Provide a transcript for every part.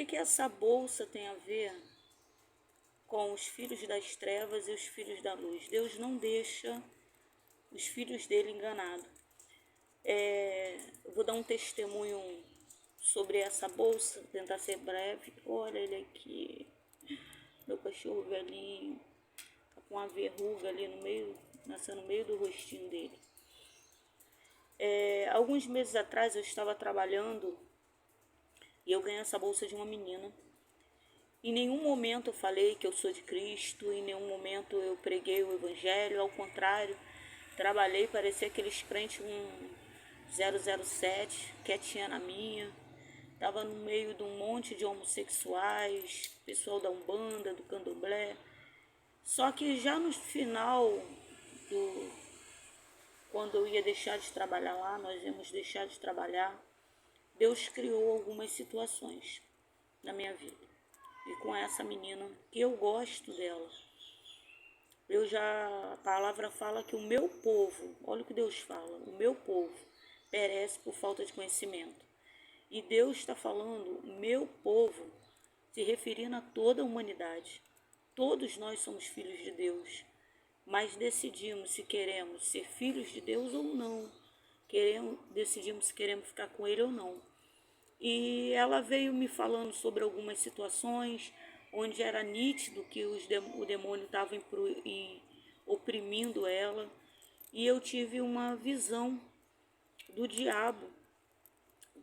que essa bolsa tem a ver com os filhos das trevas e os filhos da luz? Deus não deixa os filhos dele enganados. Eu vou dar um testemunho sobre essa bolsa, tentar ser breve. Olha ele aqui, meu cachorro velhinho, tá com uma verruga ali no meio, nascendo no meio do rostinho dele. Alguns meses atrás eu estava trabalhando e eu ganhei essa bolsa de uma menina. Em nenhum momento eu falei que eu sou de Cristo, em nenhum momento eu preguei o Evangelho, ao contrário, trabalhei, parecia aqueles crentes 007, quietinha na minha, estava no meio de um monte de homossexuais, pessoal da Umbanda, do Candomblé. Só que já no final, quando eu ia deixar de trabalhar lá, nós íamos deixar de trabalhar, Deus criou algumas situações na minha vida. E com essa menina, que eu gosto dela, a palavra fala que o meu povo, olha o que Deus fala, o meu povo perece por falta de conhecimento. E Deus está falando, meu povo, se referindo a toda a humanidade. Todos nós somos filhos de Deus, mas decidimos se queremos ser filhos de Deus ou não. Decidimos se queremos ficar com Ele ou não. E ela veio me falando sobre algumas situações onde era nítido que o demônio estava oprimindo ela. E eu tive uma visão do diabo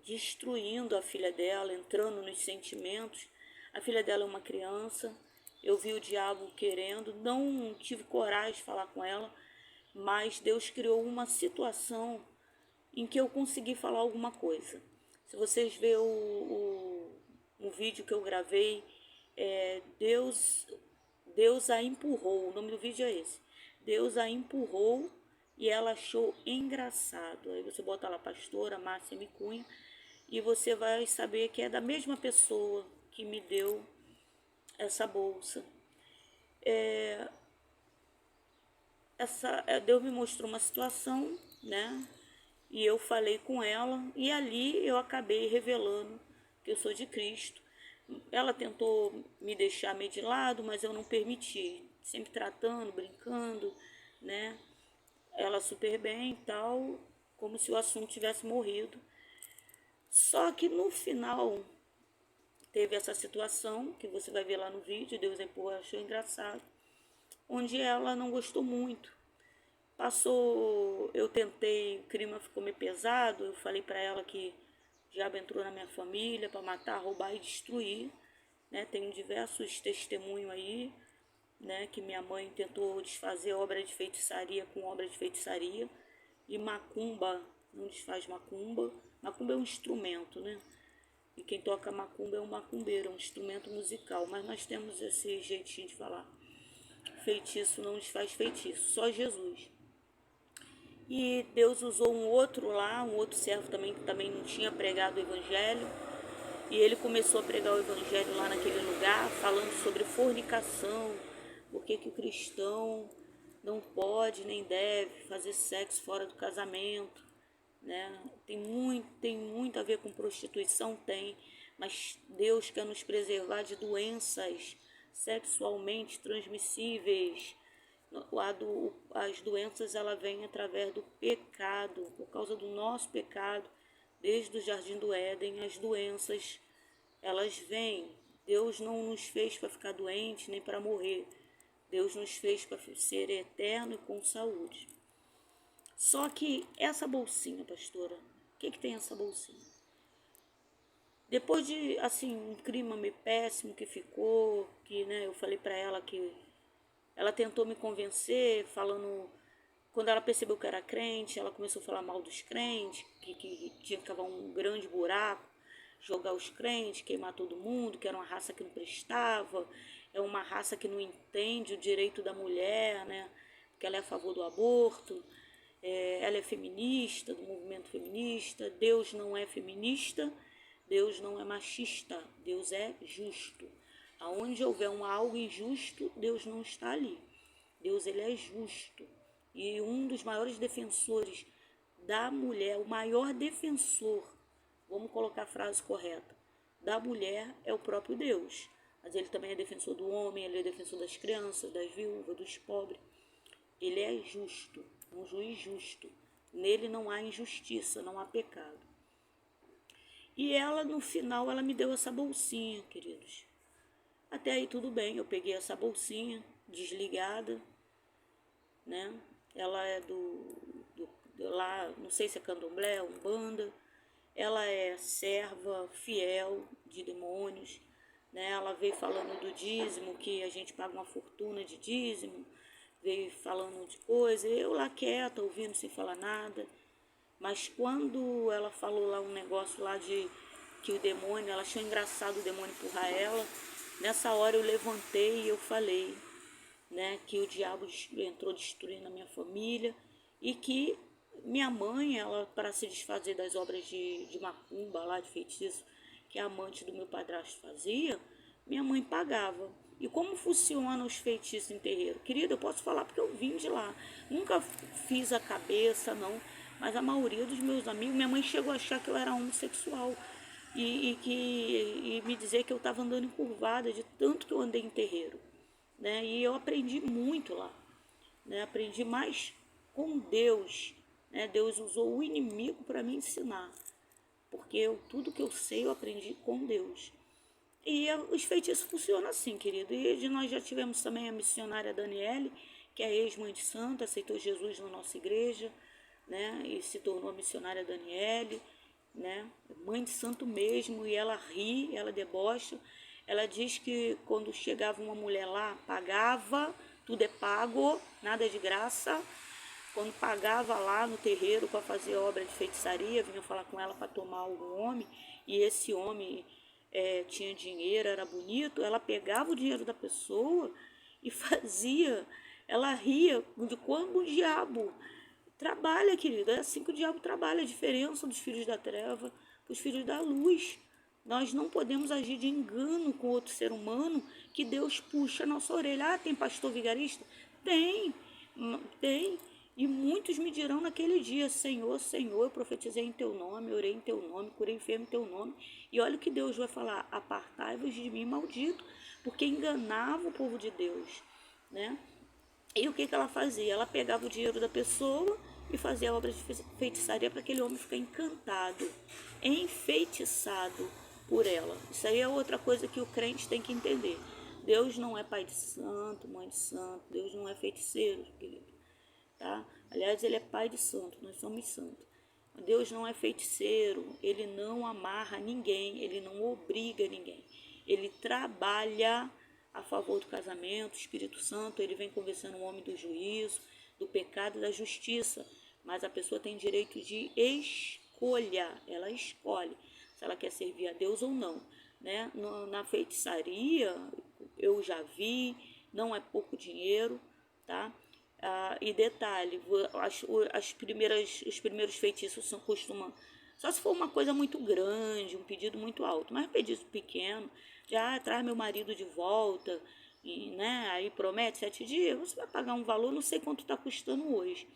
destruindo a filha dela, entrando nos sentimentos. A filha dela é uma criança. Eu vi o diabo querendo, não tive coragem de falar com ela, mas Deus criou uma situação em que eu consegui falar alguma coisa. Se vocês verem o vídeo que eu gravei, Deus a empurrou, o nome do vídeo é esse. Deus a empurrou e ela achou engraçado. Aí você bota lá, pastora Márcia Micunha, e você vai saber que é da mesma pessoa que me deu essa bolsa. Deus me mostrou uma situação, né? E eu falei com ela, e ali eu acabei revelando que eu sou de Cristo. Ela tentou me deixar meio de lado, mas eu não permiti, sempre tratando, brincando, né? Ela super bem e tal, como se o assunto tivesse morrido. Só que no final teve essa situação, que você vai ver lá no vídeo, Deus empurrou, achou engraçado, onde ela não gostou muito. Passou, eu tentei, o clima ficou meio pesado, eu falei para ela que o diabo entrou na minha família para matar, roubar e destruir, né? Tem diversos testemunhos aí, né, que minha mãe tentou desfazer obra de feitiçaria com obra de feitiçaria, e macumba não desfaz macumba. Macumba é um instrumento, né? E quem toca macumba é um macumbeiro, é um instrumento musical, mas nós temos esse jeitinho de falar. Feitiço não desfaz feitiço, só Jesus. E Deus usou um outro servo também, que também não tinha pregado o evangelho. E ele começou a pregar o evangelho lá naquele lugar, falando sobre fornicação, por que o cristão não pode nem deve fazer sexo fora do casamento, né? Tem muito a ver com prostituição, mas Deus quer nos preservar de doenças sexualmente transmissíveis. As doenças ela vêm através do pecado, por causa do nosso pecado. Desde o Jardim do Éden, as doenças elas vêm. Deus não nos fez para ficar doente nem para morrer. Deus nos fez para ser eterno e com saúde. Só que essa bolsinha, pastora, o que tem essa bolsinha? Depois de, assim, um clima meio péssimo que ficou, que, né, eu falei para ela que ela tentou me convencer, falando, quando ela percebeu que eu era crente, ela começou a falar mal dos crentes, que tinha que cavar um grande buraco, jogar os crentes, queimar todo mundo, que era uma raça que não prestava, é uma raça que não entende o direito da mulher, né? Porque ela é a favor do aborto, ela é feminista, do movimento feminista. Deus não é feminista, Deus não é machista, Deus é justo. Aonde houver algo injusto, Deus não está ali. Deus, ele é justo. E um dos maiores defensores da mulher, o maior defensor, vamos colocar a frase correta, da mulher é o próprio Deus. Mas ele também é defensor do homem, ele é defensor das crianças, das viúvas, dos pobres. Ele é justo, um juiz justo. Nele não há injustiça, não há pecado. E ela, no final, ela me deu essa bolsinha, queridos. Até aí tudo bem, eu peguei essa bolsinha desligada, né? Ela é do lá, não sei se é candomblé, umbanda. Ela é serva fiel de demônios, né? Ela veio falando do dízimo, que a gente paga uma fortuna de dízimo, veio falando de coisa, eu lá quieta, ouvindo sem falar nada. Mas quando ela falou lá um negócio lá de que o demônio, ela achou engraçado o demônio empurrar ela, nessa hora eu levantei e eu falei, né, que o diabo entrou destruindo a minha família e que minha mãe, ela, para se desfazer das obras de macumba lá, de feitiço, que a amante do meu padrasto fazia, minha mãe pagava. E como funcionam os feitiços em terreiro? Querida, eu posso falar porque eu vim de lá. Nunca fiz a cabeça, não. Mas a maioria dos meus amigos, minha mãe chegou a achar que eu era homossexual. E me dizer que eu estava andando encurvada de tanto que eu andei em terreiro. Né? E eu aprendi muito lá. Né? Aprendi mais com Deus. Né? Deus usou o inimigo para me ensinar. Porque tudo que eu sei eu aprendi com Deus. E os feitiços funcionam assim, querido. E nós já tivemos também a missionária Daniele, que é ex-mãe de santo, aceitou Jesus na nossa igreja, né? E se tornou a missionária Daniele, né? Mãe de santo mesmo, e ela ri, ela debocha. Ela diz que quando chegava uma mulher lá, pagava, tudo é pago, nada é de graça. Quando pagava lá no terreiro para fazer obra de feitiçaria, vinha falar com ela para tomar algum homem, e esse homem tinha dinheiro, era bonito, ela pegava o dinheiro da pessoa e fazia. Ela ria de como o diabo trabalha, querida. É assim que o diabo trabalha, a diferença dos filhos da treva para os filhos da luz. Nós não podemos agir de engano com outro ser humano que Deus puxa a nossa orelha. Ah, tem pastor vigarista? Tem, tem. E muitos me dirão naquele dia, Senhor, Senhor, eu profetizei em teu nome, orei em teu nome, curei enfermo em teu nome. E olha o que Deus vai falar, apartai-vos de mim, maldito, porque enganava o povo de Deus, né? E o que ela fazia? Ela pegava o dinheiro da pessoa e fazia a obra de feitiçaria para aquele homem ficar encantado, enfeitiçado por ela. Isso aí é outra coisa que o crente tem que entender. Deus não é pai de santo, mãe de santo, Deus não é feiticeiro, querido. Tá? Aliás, ele é pai de santo, nós somos santos. Deus não é feiticeiro, ele não amarra ninguém, ele não obriga ninguém. Ele trabalha a favor do casamento, o Espírito Santo, ele vem conversando o homem do juízo, do pecado e da justiça. Mas a pessoa tem direito de escolha, ela escolhe se ela quer servir a Deus ou não. Né? Na feitiçaria, eu já vi, não é pouco dinheiro, tá? E detalhe, os primeiros feitiços costumam, só se for uma coisa muito grande, um pedido muito alto, mas pedido pequeno, já traz meu marido de volta, e, né, aí promete 7 dias, você vai pagar um valor, não sei quanto está custando hoje.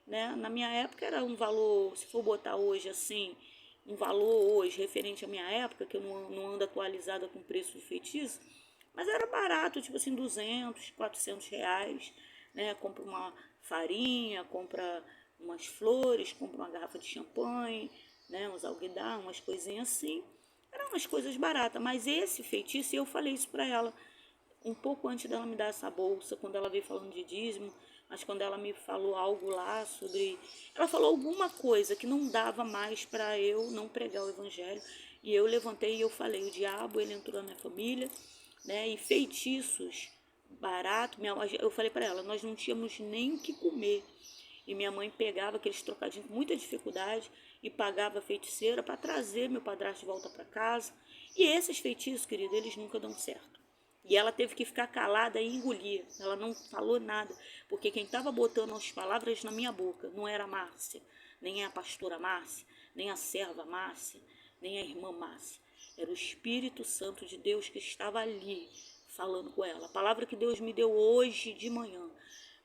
Né? Na minha época era um valor, se for botar hoje assim, um valor hoje referente à minha época, que eu não ando atualizada com o preço de feitiço, mas era barato, tipo assim, 200, 400 reais, né? Compra uma farinha, compra umas flores, compra uma garrafa de champanhe, né? Uns alguidar, umas coisinhas assim. Eram umas coisas baratas, mas esse feitiço, eu falei isso para ela um pouco antes dela me dar essa bolsa, quando ela veio falando de dízimo, mas quando ela me falou algo lá sobre... Ela falou alguma coisa que não dava mais para eu não pregar o evangelho, e eu levantei e eu falei, o diabo, ele entrou na minha família, né? E feitiços barato, eu falei para ela, nós não tínhamos nem o que comer. E minha mãe pegava aqueles trocadinhos com muita dificuldade e pagava a feiticeira para trazer meu padrasto de volta para casa. E esses feitiços, querido, eles nunca dão certo. E ela teve que ficar calada e engolir. Ela não falou nada, porque quem estava botando as palavras na minha boca não era a Márcia, nem a pastora Márcia, nem a serva Márcia, nem a irmã Márcia. Era o Espírito Santo de Deus que estava ali falando com ela. A palavra que Deus me deu hoje de manhã,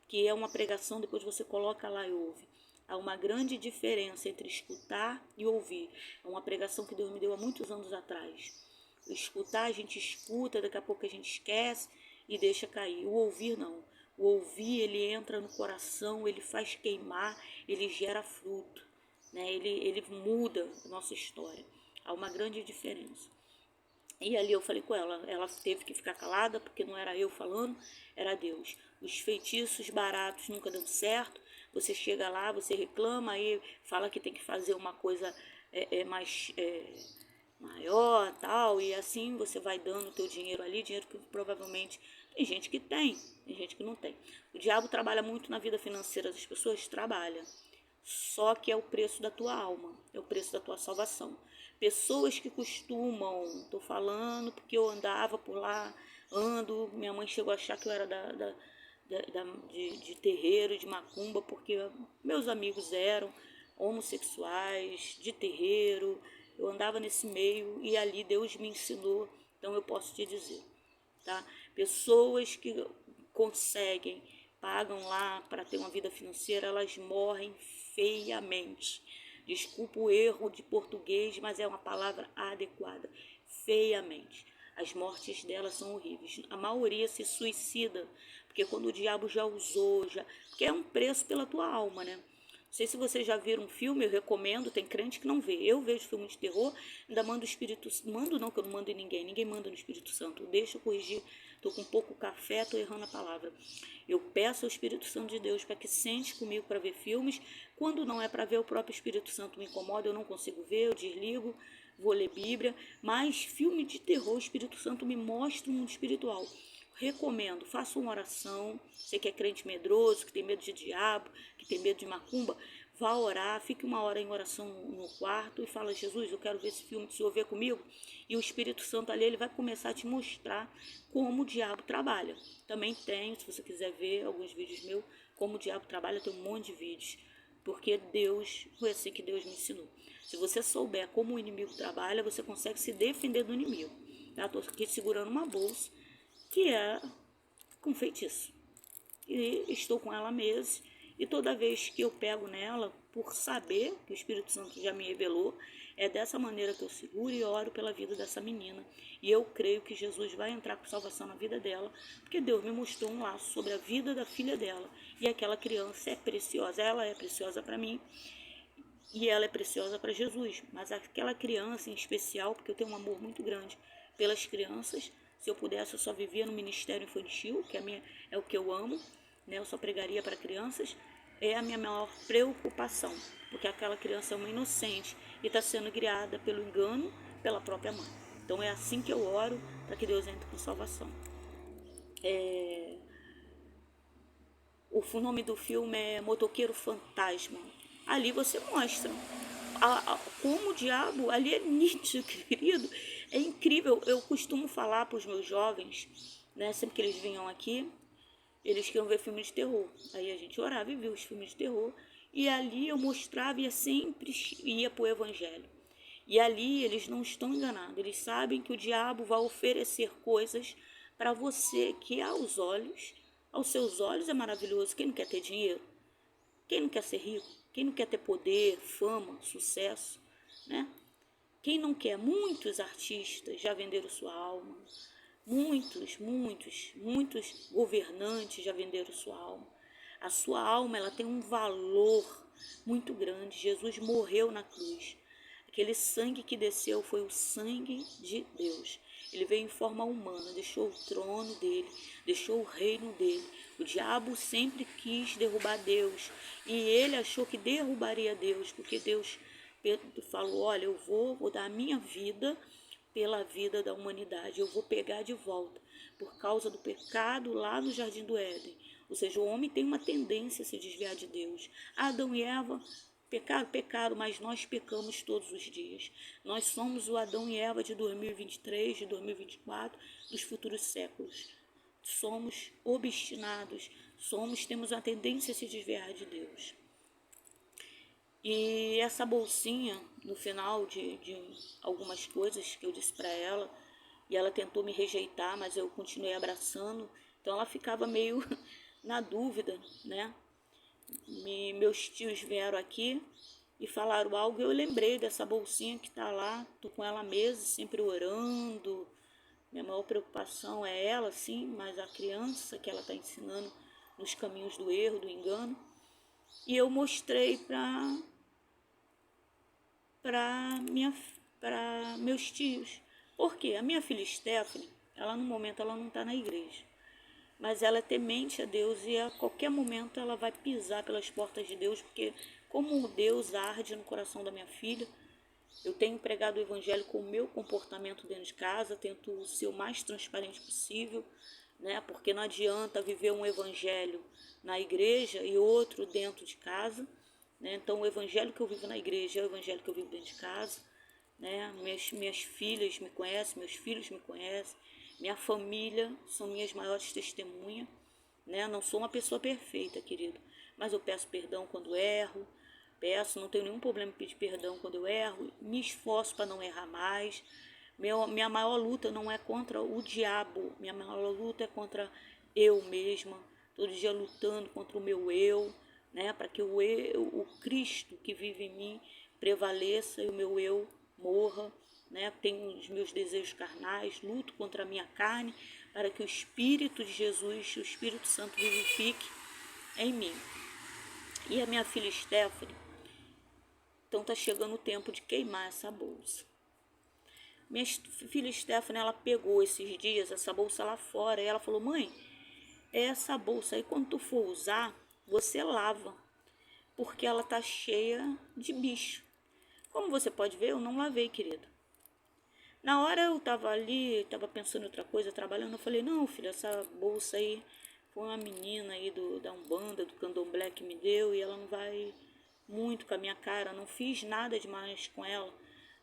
que é uma pregação, depois você coloca lá e ouve. Há uma grande diferença entre escutar e ouvir. É uma pregação que Deus me deu há muitos anos atrás. Escutar a gente escuta, daqui a pouco a gente esquece e deixa cair. O ouvir não. O ouvir, ele entra no coração, ele faz queimar, ele gera fruto, né? Ele muda a nossa história. Há uma grande diferença. E ali eu falei com ela teve que ficar calada, porque não era eu falando, era Deus. Os feitiços baratos nunca dão certo, você chega lá, você reclama, aí fala que tem que fazer uma coisa mais maior, tal, e assim você vai dando o teu dinheiro ali, dinheiro que provavelmente tem gente que tem gente que não tem. O diabo trabalha muito na vida financeira das pessoas, trabalha. Só que é o preço da tua alma, é o preço da tua salvação. Pessoas que costumam, estou falando porque eu andava por lá, minha mãe chegou a achar que eu era de terreiro, de macumba, porque meus amigos eram homossexuais, de terreiro, eu andava nesse meio e ali Deus me ensinou, então eu posso te dizer, tá? Pessoas que conseguem, pagam lá para ter uma vida financeira, elas morrem feiamente. Desculpa o erro de português, mas é uma palavra adequada. Feiamente. As mortes delas são horríveis. A maioria se suicida, porque quando o diabo já usou, porque é um preço pela tua alma, né? Não sei se vocês já viram um filme, eu recomendo, tem crente que não vê. Eu vejo filme de terror, ainda mando o Espírito Santo. Mando não, que eu não mando em ninguém manda no Espírito Santo. Deixa eu corrigir, estou com pouco café, estou errando a palavra. Eu peço ao Espírito Santo de Deus para que sente comigo para ver filmes. Quando não é para ver, o próprio Espírito Santo me incomoda, eu não consigo ver, eu desligo, vou ler Bíblia. Mas filme de terror, o Espírito Santo me mostra o mundo espiritual. Recomendo, faça uma oração. Você que é crente medroso, que tem medo de diabo, que tem medo de macumba, vá orar, fique uma hora em oração no quarto e fala: Jesus, eu quero ver esse filme, o Senhor vê comigo? E o Espírito Santo ali, ele vai começar a te mostrar como o diabo trabalha. Também tenho, se você quiser ver alguns vídeos meus, como o diabo trabalha, tem um monte de vídeos. Porque Deus, foi assim que Deus me ensinou. Se você souber como o inimigo trabalha, você consegue se defender do inimigo. Estou aqui segurando uma bolsa que é com feitiço. E estou com ela há meses. E toda vez que eu pego nela, por saber que o Espírito Santo já me revelou, é dessa maneira que eu seguro e oro pela vida dessa menina. E eu creio que Jesus vai entrar com salvação na vida dela, porque Deus me mostrou um laço sobre a vida da filha dela. E aquela criança é preciosa, ela é preciosa para mim. E ela é preciosa para Jesus. Mas aquela criança em especial, porque eu tenho um amor muito grande pelas crianças. Se eu pudesse, eu só vivia no ministério infantil, que é o que eu amo, né? Eu só pregaria para crianças. É a minha maior preocupação, porque aquela criança é uma inocente e está sendo criada pelo engano pela própria mãe. Então é assim que eu oro para que Deus entre com salvação. O nome do filme é Motoqueiro Fantasma. Ali você mostra como o diabo, ali é nítido, querido, é incrível. Eu costumo falar para os meus jovens, né, sempre que eles vinham aqui, eles queriam ver filmes de terror. Aí a gente orava e via os filmes de terror, e ali eu mostrava e sempre ia para o evangelho. E ali eles não estão enganados, eles sabem que o diabo vai oferecer coisas para você que aos seus olhos é maravilhoso. Quem não quer ter dinheiro? Quem não quer ser rico? Quem não quer ter poder, fama, sucesso, né? Quem não quer? Muitos artistas já venderam sua alma. Muitos governantes já venderam sua alma. A sua alma, ela tem um valor muito grande. Jesus morreu na cruz. Aquele sangue que desceu foi o sangue de Deus. Ele veio em forma humana, deixou o trono dele, deixou o reino dele. O diabo sempre quis derrubar Deus e ele achou que derrubaria Deus, porque Deus falou: olha, eu vou dar a minha vida pela vida da humanidade, eu vou pegar de volta, por causa do pecado lá no Jardim do Éden. Ou seja, o homem tem uma tendência a se desviar de Deus. Adão e Eva, pecado, mas nós pecamos todos os dias. Nós somos o Adão e Eva de 2023, de 2024, dos futuros séculos. Somos obstinados, temos a tendência a se desviar de Deus. E essa bolsinha, no final de algumas coisas que eu disse para ela, e ela tentou me rejeitar, mas eu continuei abraçando, então ela ficava meio na dúvida, né? Meus tios vieram aqui e falaram algo, eu lembrei dessa bolsinha que está lá, tô com ela há meses, sempre orando. Minha maior preocupação é ela, sim, mas a criança que ela está ensinando nos caminhos do erro, do engano. E eu mostrei para meus tios. Porque a minha filha Stephanie, ela no momento ela não está na igreja, mas ela é temente a Deus e a qualquer momento ela vai pisar pelas portas de Deus, porque como Deus arde no coração da minha filha, eu tenho pregado o evangelho com o meu comportamento dentro de casa, tento ser o mais transparente possível, né? Porque não adianta viver um evangelho na igreja e outro dentro de casa, né? Então o evangelho que eu vivo na igreja é o evangelho que eu vivo dentro de casa, né? Minhas filhas me conhecem, meus filhos me conhecem, minha família são minhas maiores testemunhas, né? Não sou uma pessoa perfeita, querido, mas eu peço perdão quando erro, peço, não tenho nenhum problema em pedir perdão quando eu erro, me esforço para não errar mais. Minha maior luta não é contra o diabo, minha maior luta é contra eu mesma, todo dia lutando contra o meu eu, né? Para que o Cristo que vive em mim prevaleça e o meu eu morra, né? Tenho os meus desejos carnais, luto contra a minha carne, para que o Espírito de Jesus, o Espírito Santo vivifique em mim. E a minha filha Stephanie, então tá chegando o tempo de queimar essa bolsa. Minha filha Stephanie, ela pegou esses dias essa bolsa lá fora e ela falou: mãe, essa bolsa aí quando tu for usar, você lava, porque ela tá cheia de bicho. Como você pode ver, eu não lavei, querido. Na hora eu tava ali, tava pensando em outra coisa, trabalhando, eu falei: não, filha, essa bolsa aí foi uma menina aí da Umbanda, do Candomblé que me deu, e ela não vai muito com a minha cara, não fiz nada demais com ela,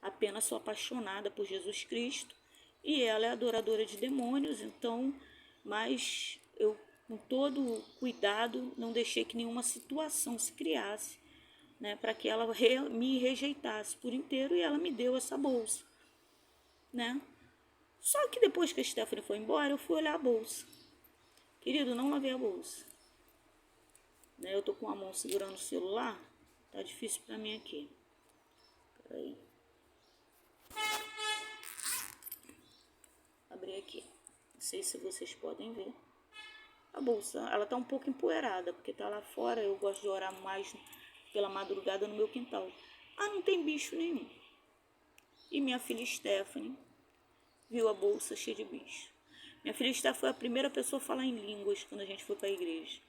apenas sou apaixonada por Jesus Cristo e ela é adoradora de demônios, então, mas eu com todo cuidado não deixei que nenhuma situação se criasse, né, para que ela me rejeitasse por inteiro, e ela me deu essa bolsa, né? Só que depois que a Stephanie foi embora, eu fui olhar a bolsa. Querido, não lavei a bolsa, né? Eu tô com a mão segurando o celular, tá difícil para mim aqui. Peraí. Abri aqui. Não sei se vocês podem ver. A bolsa, ela tá um pouco empoeirada, porque tá lá fora, eu gosto de orar mais pela madrugada no meu quintal. Ah, não tem bicho nenhum. E minha filha Stephanie viu a bolsa cheia de bicho. Minha filha Stephanie foi a primeira pessoa a falar em línguas quando a gente foi para a igreja.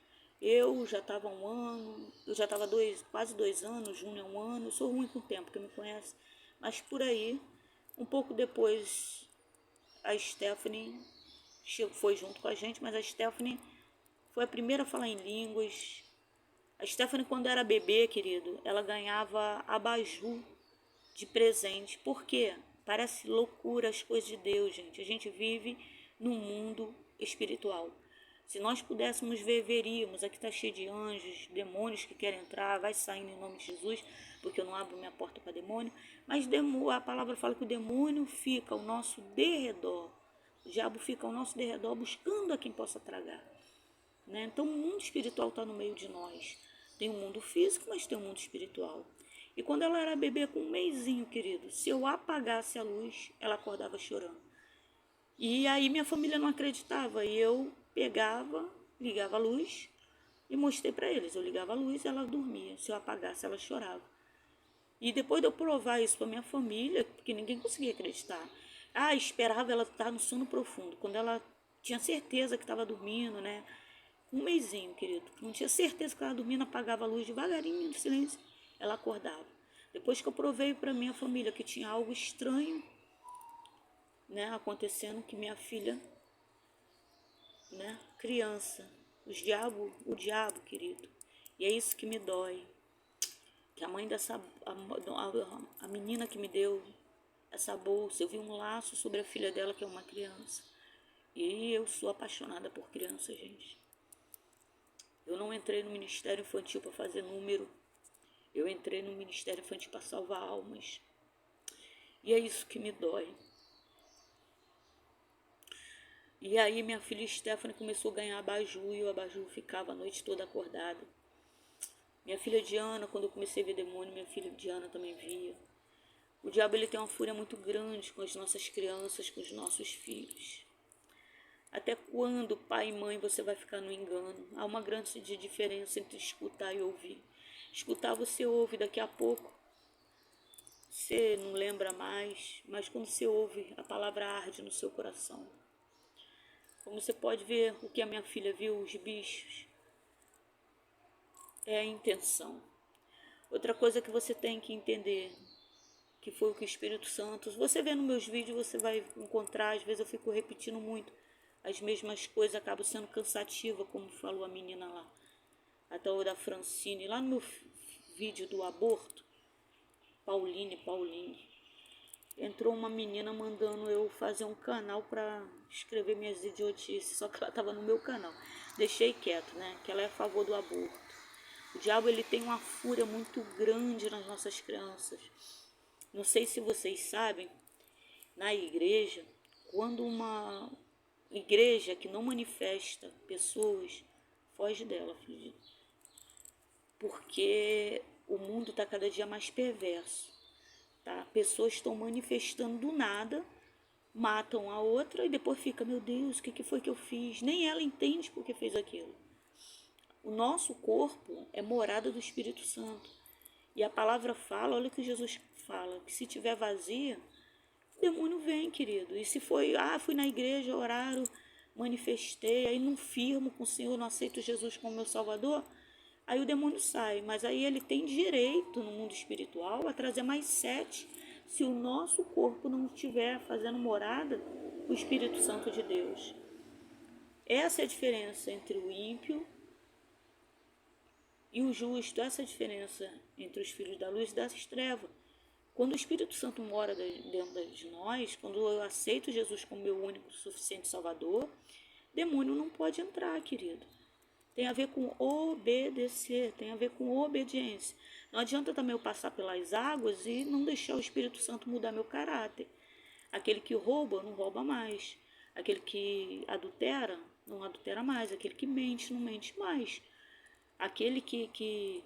Eu já estava um ano, eu já estava quase 2 anos, Júnior é um ano, eu sou ruim com o tempo, quem me conhece. Mas por aí, um pouco depois, a Stephanie foi junto com a gente, mas a Stephanie foi a primeira a falar em línguas. A Stephanie, quando era bebê, querido, ela ganhava abajur de presente. Por quê? Parece loucura as coisas de Deus, gente. A gente vive num mundo espiritual. Se nós pudéssemos ver, veríamos. Aqui está cheio de anjos, demônios que querem entrar, vai saindo em nome de Jesus, porque eu não abro minha porta para demônio. Mas a palavra fala que o demônio fica ao nosso derredor. O diabo fica ao nosso derredor buscando a quem possa tragar, né? Então o mundo espiritual está no meio de nós. Tem o mundo físico, mas tem o mundo espiritual. E quando ela era bebê, com um mesinho, querido, se eu apagasse a luz, ela acordava chorando. E aí minha família não acreditava. E eu pegava, ligava a luz e mostrei para eles. Eu ligava a luz e ela dormia. Se eu apagasse, ela chorava. E depois de eu provar isso para minha família, porque ninguém conseguia acreditar. Ah, esperava ela estar no sono profundo. Quando ela tinha certeza que estava dormindo, né? Um mesinho, querido. Não tinha certeza que ela dormindo, apagava a luz devagarinho, no silêncio, ela acordava. Depois que eu provei para minha família que tinha algo estranho, né, acontecendo, que minha filha, né, criança, o diabo, querido. E é isso que me dói. Que a mãe dessa, a menina que me deu essa bolsa, eu vi um laço sobre a filha dela, que é uma criança. E eu sou apaixonada por criança, gente. Eu não entrei no Ministério Infantil para fazer número. Eu entrei no Ministério Infantil para salvar almas. E é isso que me dói. E aí minha filha Stephanie começou a ganhar abajur, e o abajur ficava a noite toda acordada. Minha filha Diana, quando eu comecei a ver demônio, minha filha Diana também via. O diabo ele tem uma fúria muito grande com as nossas crianças, com os nossos filhos. Até quando, pai e mãe, você vai ficar no engano? Há uma grande diferença entre escutar e ouvir. Escutar você ouve, daqui a pouco você não lembra mais, mas quando você ouve, a palavra arde no seu coração. Como você pode ver, o que a minha filha viu, os bichos, é a intenção. Outra coisa que você tem que entender, que foi o que o Espírito Santo... Você vê nos meus vídeos, você vai encontrar, às vezes eu fico repetindo muito as mesmas coisas, acabo sendo cansativa, como falou a menina lá, até o da Francine, lá no meu vídeo do aborto, Pauline, entrou uma menina mandando eu fazer um canal para escrever minhas idiotices, só que ela estava no meu canal. Deixei quieto, né, que ela é a favor do aborto. O diabo ele tem uma fúria muito grande nas nossas crianças. Não sei se vocês sabem, na igreja, quando uma igreja que não manifesta pessoas, foge dela, filho. Porque o mundo está cada dia mais perverso. Tá? Pessoas estão manifestando do nada, matam a outra e depois fica, meu Deus, o que foi que eu fiz? Nem ela entende por que fez aquilo. O nosso corpo é morada do Espírito Santo. E a palavra fala, olha o que Jesus fala, que se tiver vazia, o demônio vem, querido. E se foi, fui na igreja, oraram, manifestei, aí não firmo com o Senhor, não aceito Jesus como meu Salvador, aí o demônio sai. Mas aí ele tem direito no mundo espiritual a trazer mais 7, se o nosso corpo não estiver fazendo morada o Espírito Santo de Deus. Essa é a diferença entre o ímpio e o justo, essa é a diferença entre os filhos da luz e das trevas. Quando o Espírito Santo mora dentro de nós, quando eu aceito Jesus como meu único suficiente Salvador, demônio não pode entrar, querido. Tem a ver com obedecer, tem a ver com obediência. Não adianta também eu passar pelas águas e não deixar o Espírito Santo mudar meu caráter. Aquele que rouba, não rouba mais. Aquele que adultera, não adultera mais. Aquele que mente, não mente mais. Aquele que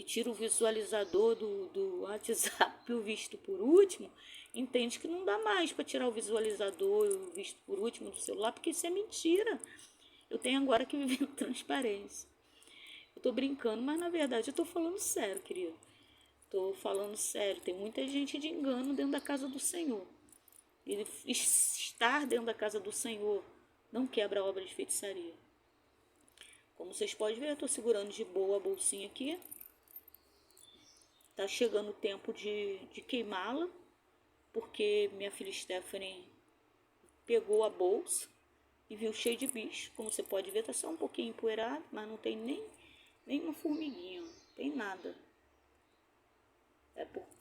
tira o visualizador do WhatsApp, o visto por último, entende que não dá mais para tirar o visualizador, o visto por último do celular, porque isso é mentira. Eu tenho agora que viver em transparência. Eu tô brincando, mas na verdade eu tô falando sério, querido. Tô falando sério. Tem muita gente de engano dentro da casa do Senhor. E estar dentro da casa do Senhor não quebra a obra de feitiçaria. Como vocês podem ver, eu tô segurando de boa a bolsinha aqui. Tá chegando o tempo de queimá-la, porque minha filha Stephanie pegou a bolsa e viu cheio de bicho. Como você pode ver, tá só um pouquinho empoeirado, mas não tem nem uma formiguinha, não tem nada.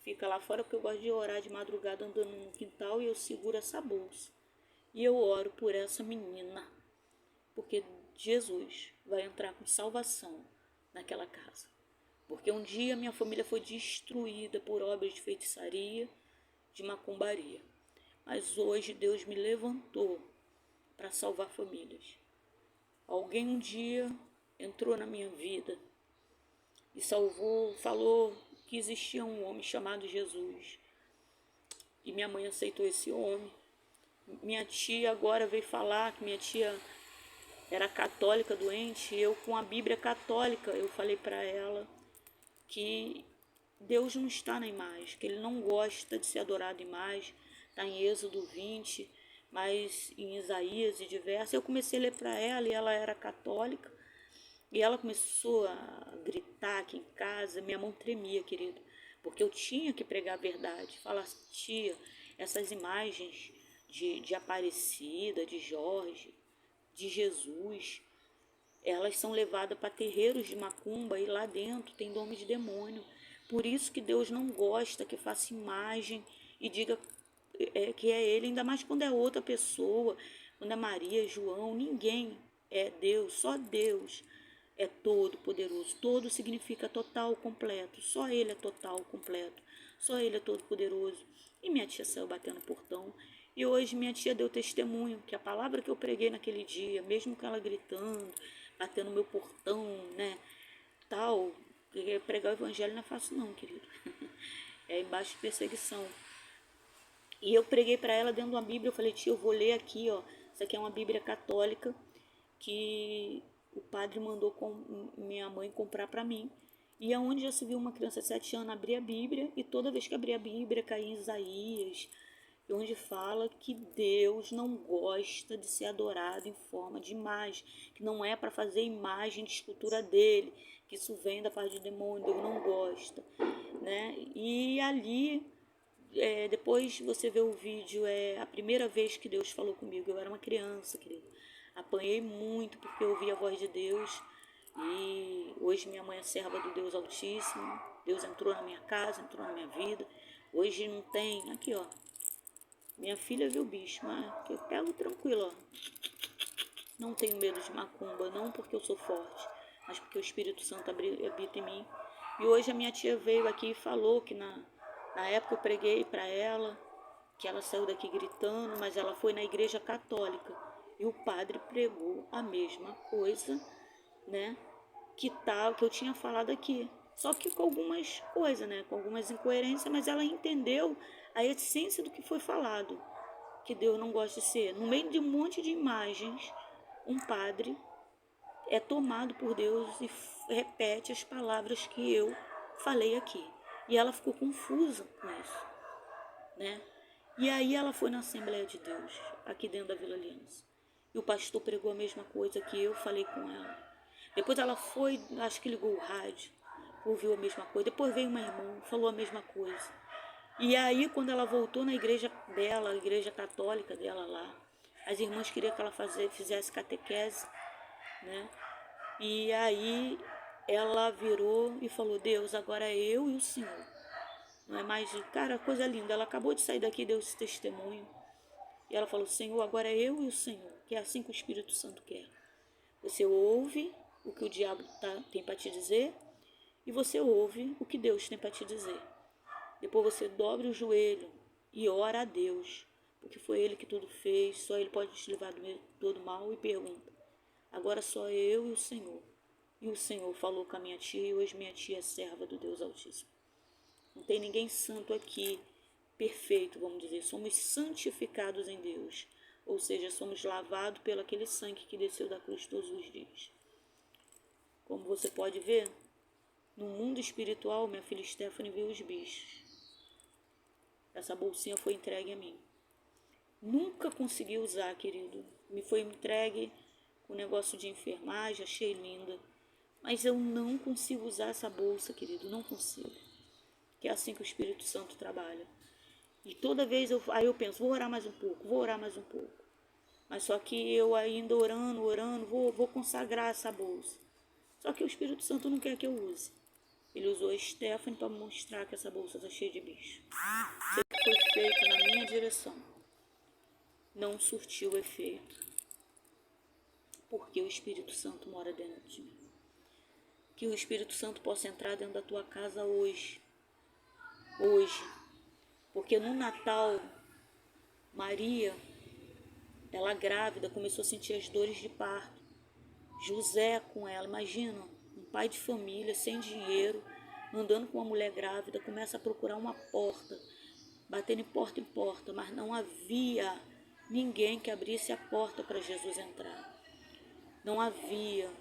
Fica lá fora porque eu gosto de orar de madrugada andando no quintal e eu seguro essa bolsa. E eu oro por essa menina, porque Jesus vai entrar com salvação naquela casa. Porque um dia minha família foi destruída por obras de feitiçaria, de macumbaria. Mas hoje Deus me levantou para salvar famílias. Alguém um dia entrou na minha vida e falou que existia um homem chamado Jesus. E minha mãe aceitou esse homem. Minha tia agora veio falar que minha tia era católica doente, e eu com a Bíblia católica, eu falei para ela que Deus não está na imagem, que ele não gosta de ser adorado em imagem. Está em Êxodo 20, mas em Isaías e diversos. Eu comecei a ler para ela e ela era católica. E ela começou a gritar aqui em casa, minha mão tremia, querido, porque eu tinha que pregar a verdade. Falar, tia, essas imagens de Aparecida, de Jorge, de Jesus, elas são levadas para terreiros de macumba e lá dentro tem nome de demônio. Por isso que Deus não gosta que faça imagem e diga que é ele, ainda mais quando é outra pessoa, quando é Maria, João, ninguém é Deus, só Deus é todo poderoso. Todo significa total, completo, só ele é total, completo, só ele é todo poderoso. E minha tia saiu batendo no portão. E hoje minha tia deu testemunho que a palavra que eu preguei naquele dia, mesmo com ela gritando, batendo no meu portão, né, tal, Porque pregar o evangelho não é fácil não, querido. É embaixo de perseguição. E eu preguei para ela dentro de uma Bíblia, eu falei, tia, eu vou ler aqui, ó. Isso aqui é uma Bíblia católica que o padre mandou minha mãe comprar para mim. E aonde já se viu uma criança de 7 anos abrir a Bíblia, e toda vez que abria a Bíblia caía em Isaías, onde fala que Deus não gosta de ser adorado em forma de imagem, que não é para fazer imagem de escultura dele, que isso vem da parte do demônio, Deus não gosta, né? E ali, depois você vê o vídeo, a primeira vez que Deus falou comigo, eu era uma criança, querido. Apanhei muito porque eu ouvi a voz de Deus. E hoje minha mãe é serva do Deus Altíssimo. Deus entrou na minha casa, entrou na minha vida. Hoje não tem, aqui ó, minha filha viu o bicho, mas que eu pego tranquilo, ó. Não tenho medo de macumba, não porque eu sou forte, mas porque o Espírito Santo habita em mim. E hoje a minha tia veio aqui e falou que na época eu preguei para ela, que ela saiu daqui gritando, mas ela foi na igreja católica e o padre pregou a mesma coisa, né, que eu tinha falado aqui, só que com algumas coisas, né, com algumas incoerências, mas ela entendeu a essência do que foi falado, que Deus não gosta de ser. No meio de um monte de imagens, um padre é tomado por Deus e repete as palavras que eu falei aqui. E ela ficou confusa com isso, né? E aí ela foi na Assembleia de Deus, aqui dentro da Vila Aliança. E o pastor pregou a mesma coisa que eu falei com ela. Depois ela foi, acho que ligou o rádio, ouviu a mesma coisa. Depois veio uma irmã, falou a mesma coisa. E aí, quando ela voltou na igreja dela, a igreja católica dela lá, as irmãs queriam que ela fizesse catequese, né? E aí ela virou e falou, Deus, agora é eu e o Senhor. Não é mais, cara, coisa linda. Ela acabou de sair daqui, deu esse testemunho. E ela falou, Senhor, agora é eu e o Senhor. Que é assim que o Espírito Santo quer. Você ouve o que o diabo tem para te dizer e você ouve o que Deus tem para te dizer. Depois você dobra o joelho e ora a Deus, porque foi Ele que tudo fez, só Ele pode te livrar do todo mal, e pergunta, agora só eu e o Senhor. E o Senhor falou com a minha tia, e hoje minha tia é serva do Deus Altíssimo. Não tem ninguém santo aqui, perfeito, vamos dizer. Somos santificados em Deus. Ou seja, somos lavados pelo aquele sangue que desceu da cruz todos os dias. Como você pode ver, no mundo espiritual, minha filha Stephanie viu os bichos. Essa bolsinha foi entregue a mim. Nunca consegui usar, querido. Me foi entregue com negócio de enfermagem, achei linda. Mas eu não consigo usar essa bolsa, querido, não consigo. Que é assim que o Espírito Santo trabalha. E toda vez aí eu penso, vou orar mais um pouco, vou orar mais um pouco. Mas só que eu ainda orando, vou consagrar essa bolsa. Só que o Espírito Santo não quer que eu use. Ele usou a Stephanie para mostrar que essa bolsa está cheia de bicho. Isso foi feito na minha direção. Não surtiu efeito. Porque o Espírito Santo mora dentro de mim. Que o Espírito Santo possa entrar dentro da tua casa hoje. Hoje. Porque no Natal, Maria, ela grávida, começou a sentir as dores de parto. José com ela, imagina, um pai de família, sem dinheiro, andando com uma mulher grávida, começa a procurar uma porta, batendo em porta, mas não havia ninguém que abrisse a porta para Jesus entrar. Não havia.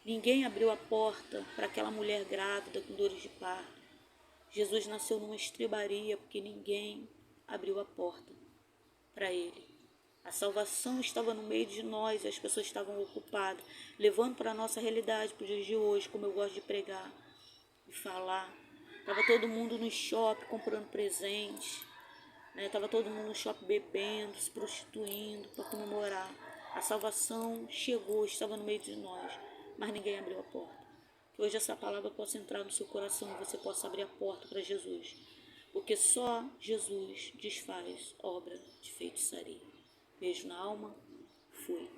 Ninguém abriu a porta para aquela mulher grávida com dores de parto. Jesus nasceu numa estrebaria porque ninguém abriu a porta para ele. A salvação estava no meio de nós e as pessoas estavam ocupadas, levando para a nossa realidade, para os dias de hoje, como eu gosto de pregar e falar. Estava todo mundo no shopping comprando presentes, né? Estava todo mundo no shopping bebendo, se prostituindo para comemorar. A salvação chegou, estava no meio de nós, mas ninguém abriu a porta. Que hoje essa palavra possa entrar no seu coração e você possa abrir a porta para Jesus. Porque só Jesus desfaz obra de feitiçaria. Beijo na alma. Fui.